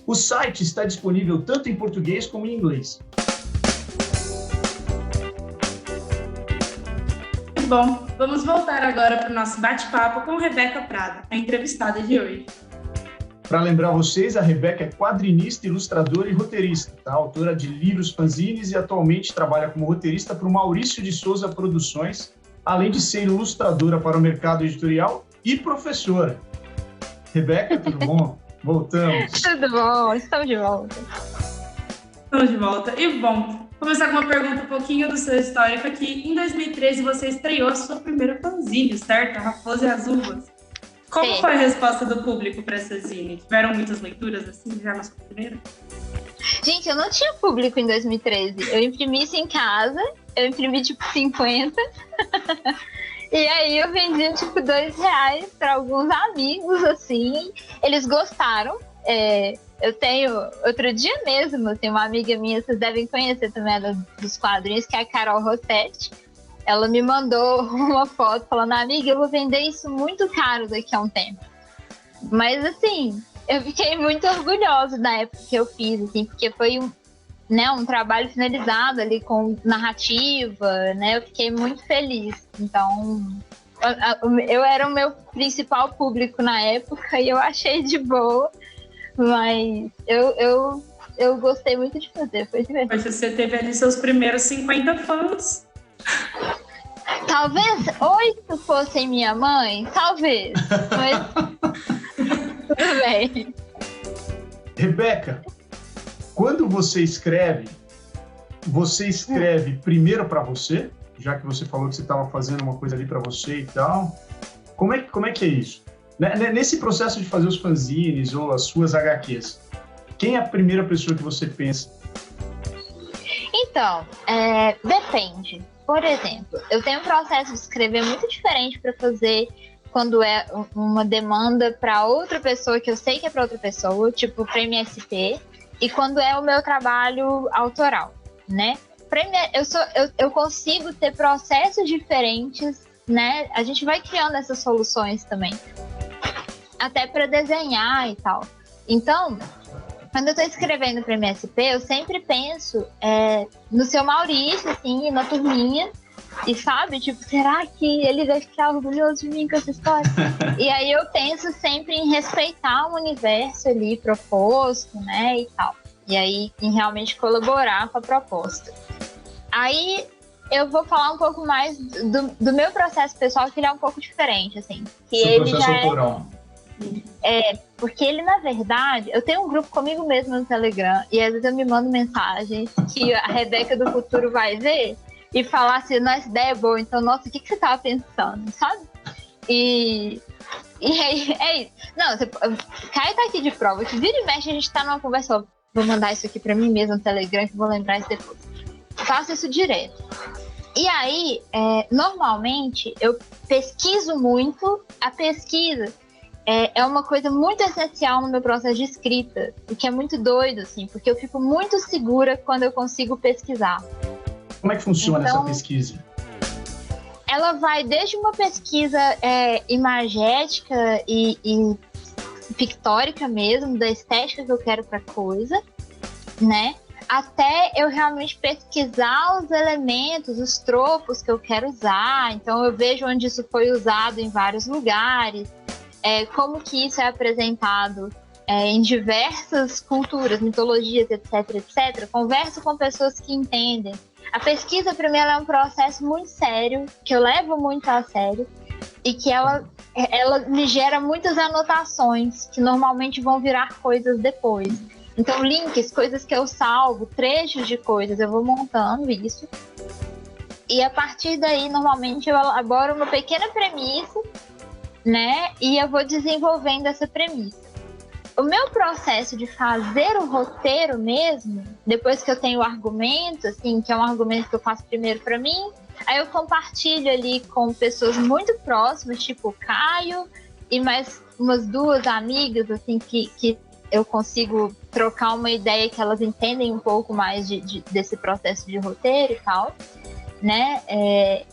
O site está disponível tanto em português como em inglês. Bom, vamos voltar agora para o nosso bate-papo com Rebeca Prada, a entrevistada de hoje. Para lembrar vocês, a Rebeca é quadrinista, ilustradora e roteirista, tá? Autora de livros, fanzines e atualmente trabalha como roteirista para o Maurício de Souza Produções, além de ser ilustradora para o mercado editorial e professora. Rebeca, tudo bom? Voltamos. Tudo bom, estamos de volta. Estamos de volta. E bom, começar com uma pergunta um pouquinho do seu histórico aqui. Em 2013, você estreou a sua primeira fanzine, certo? A Raposa e as Uvas. Como foi a resposta do público para essa zine? Tiveram muitas leituras assim, já na sua primeira? Gente, eu não tinha público em 2013. Eu imprimi isso em casa, eu imprimi tipo 50. E aí eu vendia tipo R$2 para alguns amigos, assim. Eles gostaram. Eu tenho, outro dia mesmo, tem uma amiga minha, vocês devem conhecer também, dos quadrinhos, que é a Carol Rossetti. Ela me mandou uma foto falando, amiga, eu vou vender isso muito caro daqui a um tempo. Mas assim, eu fiquei muito orgulhosa da época que eu fiz, assim, porque foi um trabalho finalizado ali com narrativa, né? Eu fiquei muito feliz. Então, eu era o meu principal público na época e eu achei de boa. Mas eu gostei muito de fazer, foi divertido. Mas você teve ali seus primeiros 50 fãs. Talvez 8 fossem minha mãe, talvez. Mas tudo bem. Rebeca, Quando você escreve primeiro para você, já que você falou que você estava fazendo uma coisa ali para você e tal. Como é que é isso? Nesse processo de fazer os fanzines ou as suas HQs, quem é a primeira pessoa que você pensa? Então, depende. Por exemplo, eu tenho um processo de escrever muito diferente para fazer quando é uma demanda para outra pessoa, que eu sei que é para outra pessoa, tipo para MSP, e quando é o meu trabalho autoral, né? Eu consigo ter processos diferentes, né? A gente vai criando essas soluções também, até para desenhar e tal. Então, quando eu estou escrevendo para MSP, eu sempre penso no seu Maurício, assim, na turminha, e sabe, tipo, será que ele vai ficar orgulhoso de mim com essa história? E aí eu penso sempre em respeitar o universo ali proposto, né, e tal. E aí em realmente colaborar com a proposta. Aí eu vou falar um pouco mais do meu processo pessoal, que ele é um pouco diferente, assim. Que seu ele processo já autoral. Porque ele, na verdade, eu tenho um grupo comigo mesmo no Telegram, e às vezes eu me mando mensagens que a Rebeca do futuro vai ver e falar assim, nossa ideia é boa, então, nossa, o que você tava pensando, sabe? E aí, é isso. Não, Caio tá aqui de prova, que vira e mexe, a gente tá numa conversa, ó, vou mandar isso aqui pra mim mesmo no Telegram, que vou lembrar isso depois. Faço isso direto. E aí, normalmente, eu pesquiso muito. A pesquisa é uma coisa muito essencial no meu processo de escrita, o que é muito doido, assim, porque eu fico muito segura quando eu consigo pesquisar. Como é que funciona essa pesquisa? Ela vai desde uma pesquisa imagética e pictórica mesmo, da estética que eu quero para coisa, né? Até eu realmente pesquisar os elementos, os tropos que eu quero usar. Então eu vejo onde isso foi usado em vários lugares, como que isso é apresentado em diversas culturas, mitologias, etc, etc. Converso com pessoas que entendem. A pesquisa, para mim, ela é um processo muito sério, que eu levo muito a sério, e que ela me gera muitas anotações, que normalmente vão virar coisas depois. Então, links, coisas que eu salvo, trechos de coisas, eu vou montando isso. E a partir daí, normalmente, eu elaboro uma pequena premissa, né? E eu vou desenvolvendo essa premissa. O meu processo de fazer o roteiro mesmo, depois que eu tenho o argumento, assim, que é um argumento que eu faço primeiro para mim, aí eu compartilho ali com pessoas muito próximas, tipo o Caio, e mais umas 2 amigas, assim, que eu consigo trocar uma ideia, que elas entendem um pouco mais desse processo de roteiro e tal, né?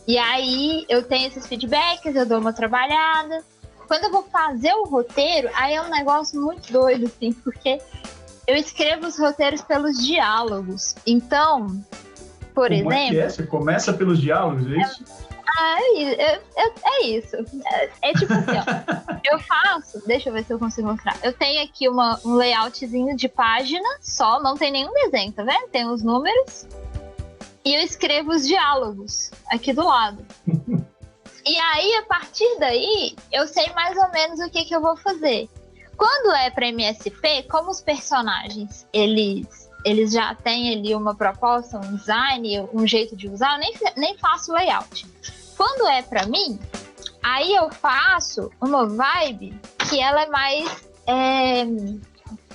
E aí eu tenho esses feedbacks, eu dou uma trabalhada. Quando eu vou fazer o roteiro, aí é um negócio muito doido, assim, porque eu escrevo os roteiros pelos diálogos. Então, por exemplo... Como é que é? Você começa pelos diálogos, é isso? É isso. É tipo assim, ó. Eu faço... Deixa eu ver se eu consigo mostrar. Eu tenho aqui um layoutzinho de página só, não tem nenhum desenho, tá vendo? Tem os números. E eu escrevo os diálogos aqui do lado. E aí, a partir daí, eu sei mais ou menos o que eu vou fazer. Quando é para MSP, como os personagens, eles já têm ali uma proposta, um design, um jeito de usar, eu nem faço layout. Quando é para mim, aí eu faço uma vibe que ela é mais...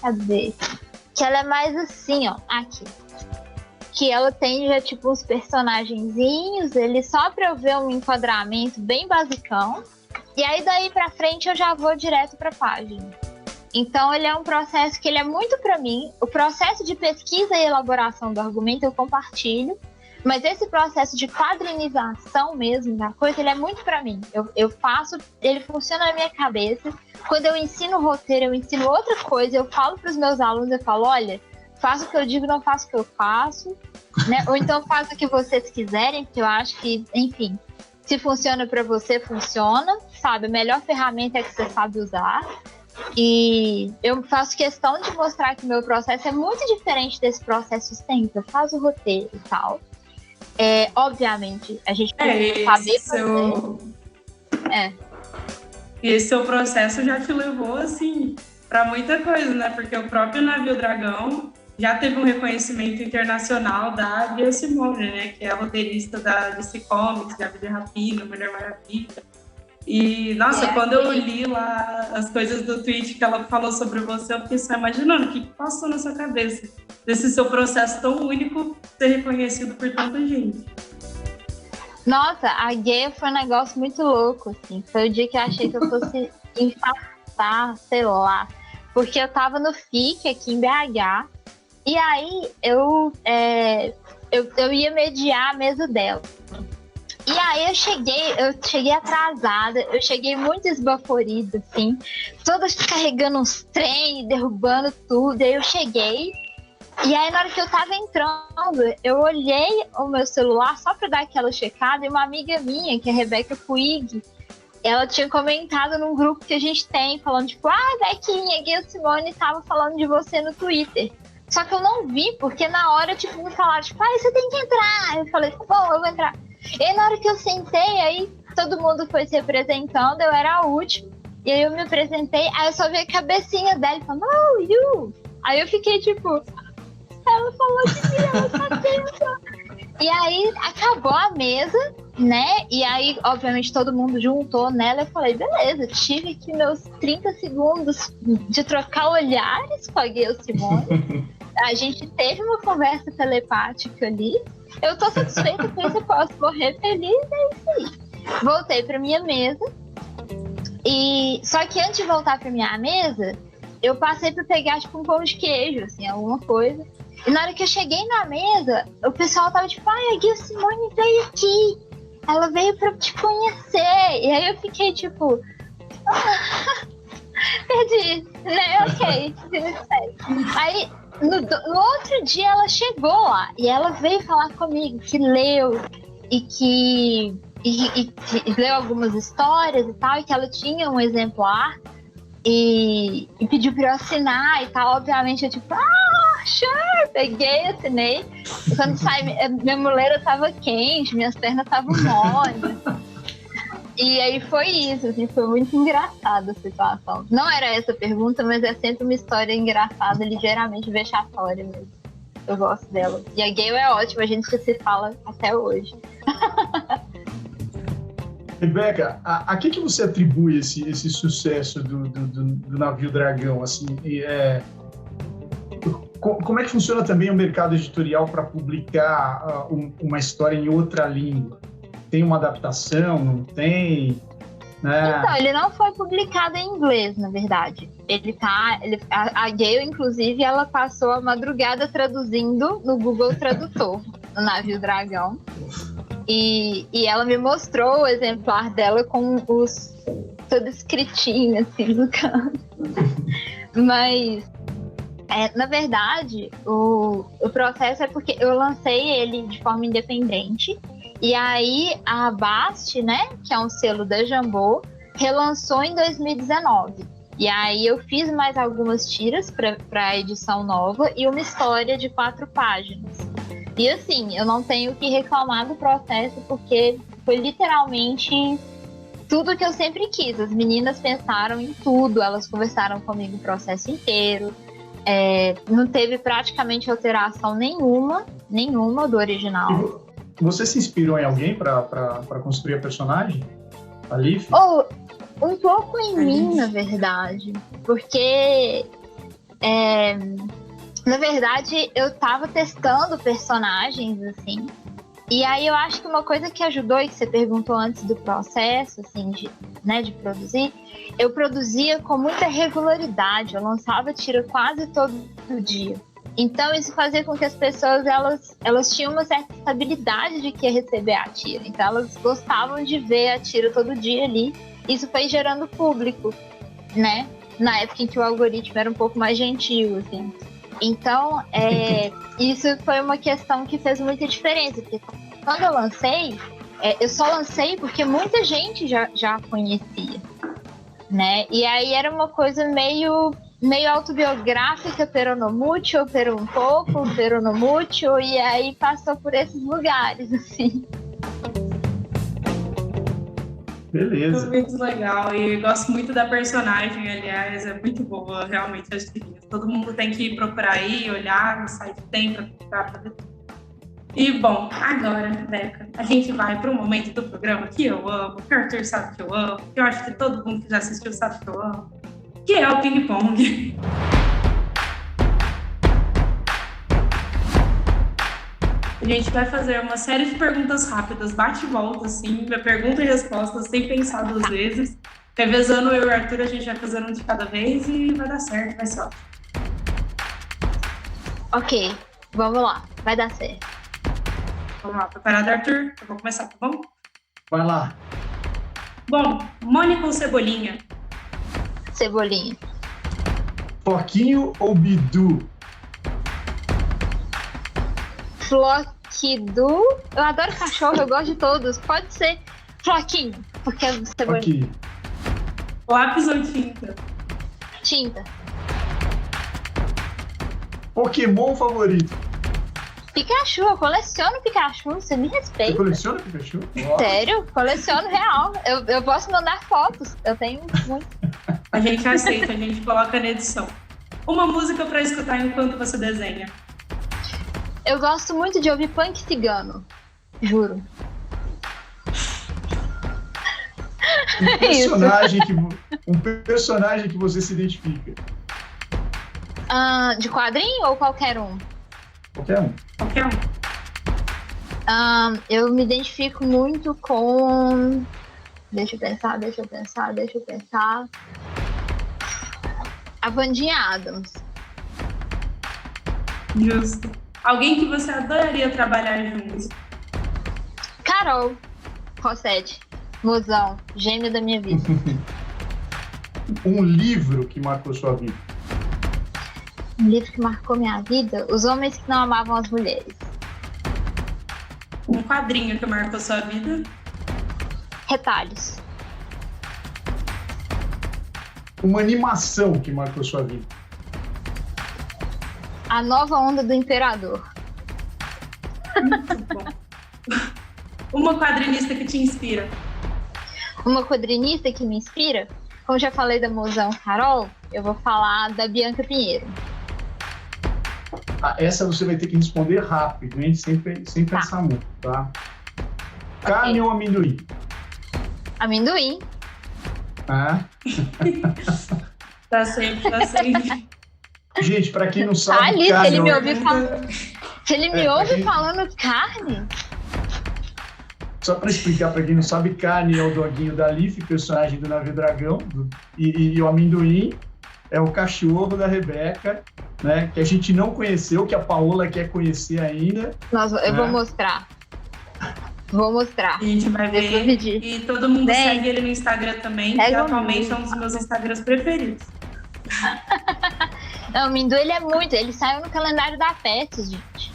cadê? Que ela é mais assim, ó, aqui. Que ela tem já, tipo, uns personagenzinhos, ele só pra eu ver um enquadramento bem basicão. E aí, daí pra frente, eu já vou direto pra página. Então, ele é um processo que ele é muito pra mim. O processo de pesquisa e elaboração do argumento eu compartilho. Mas esse processo de quadrinização mesmo da coisa, ele é muito pra mim. Eu faço, ele funciona na minha cabeça. Quando eu ensino roteiro, eu ensino outra coisa. Eu falo pros meus alunos, eu falo, olha... Faço o que eu digo, não faço o que eu faço, né? Ou então faço o que vocês quiserem, porque eu acho que, enfim, se funciona para você, funciona, sabe? A melhor ferramenta é que você sabe usar. E eu faço questão de mostrar que o meu processo é muito diferente desse processo sempre. Eu faço o roteiro e tal. Obviamente, a gente precisa saber fazer. E esse seu processo já te levou, assim, para muita coisa, né? Porque o próprio Navio Dragão já teve um reconhecimento internacional da Gayle Simone, né? Que é a roteirista da DC Comics, da Vida Rapina, Mulher Maravilha. E, nossa, quando eu li lá as coisas do tweet que ela falou sobre você, eu fiquei só imaginando o que passou na sua cabeça desse seu processo tão único ser reconhecido por tanta gente. Nossa, a Gayle foi um negócio muito louco, assim. Foi o dia que eu achei que eu fosse infartar, sei lá. Porque eu tava no FIC aqui em BH, e aí eu ia mediar a mesa dela. E aí eu cheguei atrasada, eu cheguei muito esbaforida, assim, toda carregando uns trem, derrubando tudo. Aí eu cheguei, e aí na hora que eu tava entrando, eu olhei o meu celular só pra dar aquela checada, e uma amiga minha, que é a Rebeca Puig, ela tinha comentado num grupo que a gente tem, falando tipo, Bequinha, a Gayle Simone tava falando de você no Twitter. Só que eu não vi, porque na hora, tipo, me falaram, tipo, você tem que entrar. Eu falei, bom, eu vou entrar. E aí, na hora que eu sentei, aí todo mundo foi se apresentando, eu era a última. E aí eu me apresentei, aí eu só vi a cabecinha dela, falando, oh, you! Aí eu fiquei, tipo, ela falou de mim, ela tá tendo. E aí, acabou a mesa, né? E aí, obviamente, todo mundo juntou nela. Eu falei, beleza, tive aqui meus 30 segundos de trocar olhares com a Gayle Simone. A gente teve uma conversa telepática ali. Eu tô satisfeita com isso, eu posso morrer feliz, é isso aí. Voltei pra minha mesa. E só que antes de voltar pra minha mesa, eu passei pra pegar, tipo, um pão de queijo, assim, alguma coisa. E na hora que eu cheguei na mesa, o pessoal tava tipo, a Gayle Simone veio aqui. Ela veio pra te conhecer. E aí eu fiquei tipo... perdi, né? Ok. Aí, no outro dia, ela chegou lá. E ela veio falar comigo que leu e que leu algumas histórias e tal. E que ela tinha um exemplar. E pediu pra eu assinar e tal. Obviamente, eu tipo... sure, peguei, assinei. E quando sai, minha muleira tava quente, minhas pernas estavam moles. E aí foi isso, assim, foi muito engraçada a situação. Não era essa a pergunta, mas é sempre uma história engraçada, ligeiramente vexatória mesmo. Eu gosto dela. E a Gayle é ótima, a gente se fala até hoje. Rebeca, a que você atribui esse sucesso do Navio Dragão? Assim, como é que funciona também o mercado editorial para publicar uma história em outra língua? Tem uma adaptação? Não tem? Né? Então, ele não foi publicado em inglês, na verdade. A Gayle, inclusive, ela passou a madrugada traduzindo no Google Tradutor, no Navio Dragão. E ela me mostrou o exemplar dela com todo escritinho, assim, no canto. Mas... na verdade, o processo é porque eu lancei ele de forma independente. E aí, a Bast, né, que é um selo da Jambô, relançou em 2019. E aí, eu fiz mais algumas tiras para a edição nova e uma história de 4 páginas. E assim, eu não tenho o que reclamar do processo, porque foi literalmente tudo que eu sempre quis. As meninas pensaram em tudo, elas conversaram comigo o processo inteiro. Não teve praticamente alteração nenhuma do original. Você se inspirou em alguém para construir a personagem? A Leaf? Um pouco em mim, na verdade. Porque, na verdade, eu tava testando personagens, assim. E aí eu acho que uma coisa que ajudou, e que você perguntou antes do processo, assim, de produzir, eu produzia com muita regularidade, eu lançava tira quase todo dia. Então isso fazia com que as pessoas, elas tinham uma certa estabilidade de que ia receber a tira. Então elas gostavam de ver a tira todo dia ali. Isso foi gerando público, né? Na época em que o algoritmo era um pouco mais gentil, assim. Então, isso foi uma questão que fez muita diferença, porque quando eu lancei, eu só lancei porque muita gente já conhecia, né? E aí era uma coisa meio autobiográfica, peronomútil, per um pouco, peronomútil, e aí passou por esses lugares, assim. Beleza. Muito legal. E gosto muito da personagem, aliás, é muito boa, realmente, as tirinhas. Todo mundo tem que procurar aí, olhar, no site tem pra procurar, pra ver tudo. E, bom, agora, Deca, a gente vai para um momento do programa que eu amo, que o Arthur sabe que eu amo, que eu acho que todo mundo que já assistiu sabe que eu amo, que é o ping-pong. A gente vai fazer uma série de perguntas rápidas, bate e volta, assim, pergunta e resposta, sem pensar duas vezes. Revezando eu e o Arthur, a gente vai fazendo um de cada vez e vai dar certo, vai ser ótimo. Ok, vamos lá, vai dar certo. Vamos lá, preparado, Arthur? Eu vou começar, tá bom? Vai lá. Bom, Mônica ou Cebolinha? Cebolinha. Floquinho ou Bidu? Floquidu. Eu adoro cachorro, eu gosto de todos. Pode ser Floquinho, porque é cebolinha. Aqui. Lápis ou tinta? Tinta. Pokémon favorito? Pikachu, eu coleciono Pikachu, você me Você respeita. coleciona Pikachu? Sério? Coleciono real. Eu posso mandar fotos, eu tenho muito. A gente aceita, a gente coloca na edição. Uma música para escutar enquanto você desenha. Eu gosto muito de ouvir punk cigano, juro. Um personagem que você se identifica. De quadrinho ou qualquer um? Qualquer um. Qualquer um. Eu me identifico muito com... Deixa eu pensar. A Vandinha Adams. Justo. Alguém que você adoraria trabalhar junto. Carol Rossetti, mozão, gêmeo da minha vida. Um livro que marcou sua vida. Um livro que marcou minha vida? Os Homens que Não Amavam as Mulheres. Um quadrinho que marcou sua vida. Retalhos. Uma animação que marcou sua vida. A Nova Onda do Imperador. Muito bom. Uma quadrinista que te inspira. Uma quadrinista que me inspira? Como já falei da mozão Carol, eu vou falar da Bianca Pinheiro. Essa você vai ter que responder rápido, hein? Sem pensar muito, tá? Carne ou amendoim? Amendoim. Tá sempre. Gente, pra quem não sabe, Ali, carne... se ele me ouvir falando... Se ele me ouve falando carne... Só pra explicar pra quem não sabe, Carne é o doguinho da Leaf, personagem do Navio Dragão, e o amendoim é o cachorro da Rebeca, né? Que a gente não conheceu, que a Paola quer conhecer ainda. Nossa, eu vou mostrar. Vou mostrar. A gente vai ver. E todo mundo segue ele no Instagram também, que atualmente é um dos meus Instagrams preferidos. Não, o amendoim, ele saiu no calendário da Pet, gente.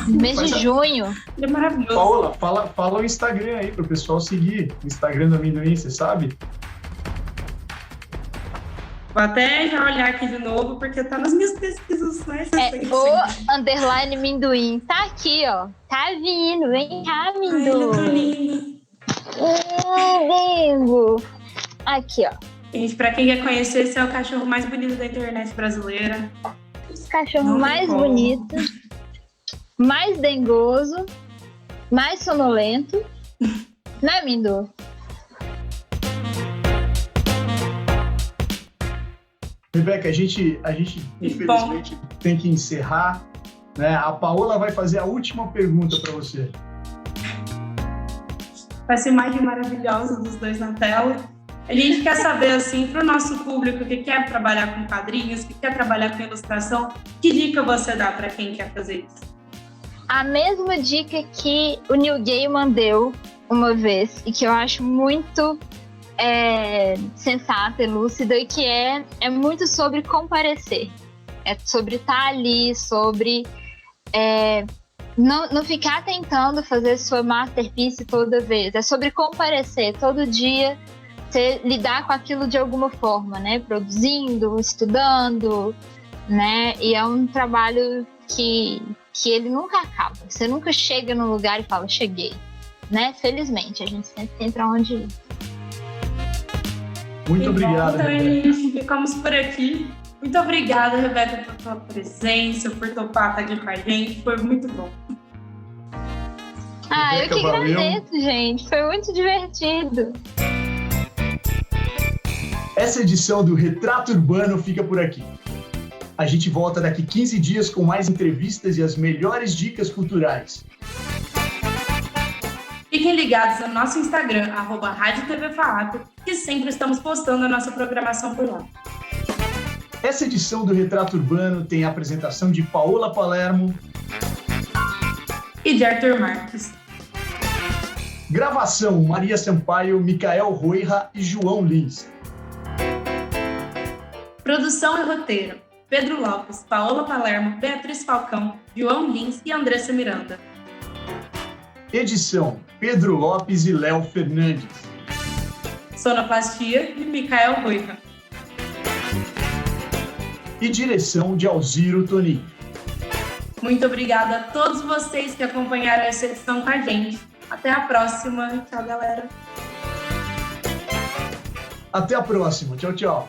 Mês de junho. Ele é maravilhoso. Paola, fala o Instagram aí pro pessoal seguir. O Instagram do amendoim, você sabe? Vou até já olhar aqui de novo, porque tá nas minhas pesquisas, né? O underline amendoim. Tá aqui, ó. Tá vindo. Vem cá, amendoim. Lindo. Aqui, ó. Gente, pra quem quer conhecer, esse é o cachorro mais bonito da internet brasileira. O cachorro mais bonito, mais dengoso, mais sonolento. Né, Mindu? Rebeca, a gente infelizmente tem que encerrar, né? A Paola vai fazer a última pergunta para você. Vai ser imagem maravilhosa dos dois na tela. A gente quer saber, assim, para o nosso público que quer trabalhar com quadrinhos, que quer trabalhar com ilustração, que dica você dá para quem quer fazer isso? A mesma dica que o Neil Gaiman deu uma vez, e que eu acho muito sensata e lúcida, e que é muito sobre comparecer. É sobre estar ali, sobre não ficar tentando fazer sua masterpiece toda vez. É sobre comparecer todo dia, você lidar com aquilo de alguma forma, né? Produzindo, estudando, né? E é um trabalho que ele nunca acaba. Você nunca chega num lugar e fala, cheguei. né? Felizmente, a gente sempre tem para onde ir. Muito obrigado, Então, Rebeca. gente, ficamos por aqui. Muito obrigada, Rebeca, por tua presença, por topar estar aqui com a gente. Foi muito bom. Eu que valeu. agradeço, gente. Foi muito divertido. Essa edição do Retrato Urbano fica por aqui. A gente volta daqui 15 dias com mais entrevistas e as melhores dicas culturais. Fiquem ligados no nosso Instagram, @Rádio TV Faato, que sempre estamos postando a nossa programação por lá. Essa edição do Retrato Urbano tem a apresentação de Paola Palermo, E de Arthur Marques. gravação Maria Sampaio, Micael Roira e João Lins. Produção e roteiro: Pedro Lopes, Paola Palermo, Beatriz Falcão, João Lins e Andressa Miranda. Edição Pedro Lopes e Léo Fernandes. Sonoplastia e Micael Roira. E direção de Alziro Tonin. Muito obrigada a todos vocês que acompanharam essa edição com a gente. Até a próxima. Tchau, galera. Até a próxima. Tchau, tchau.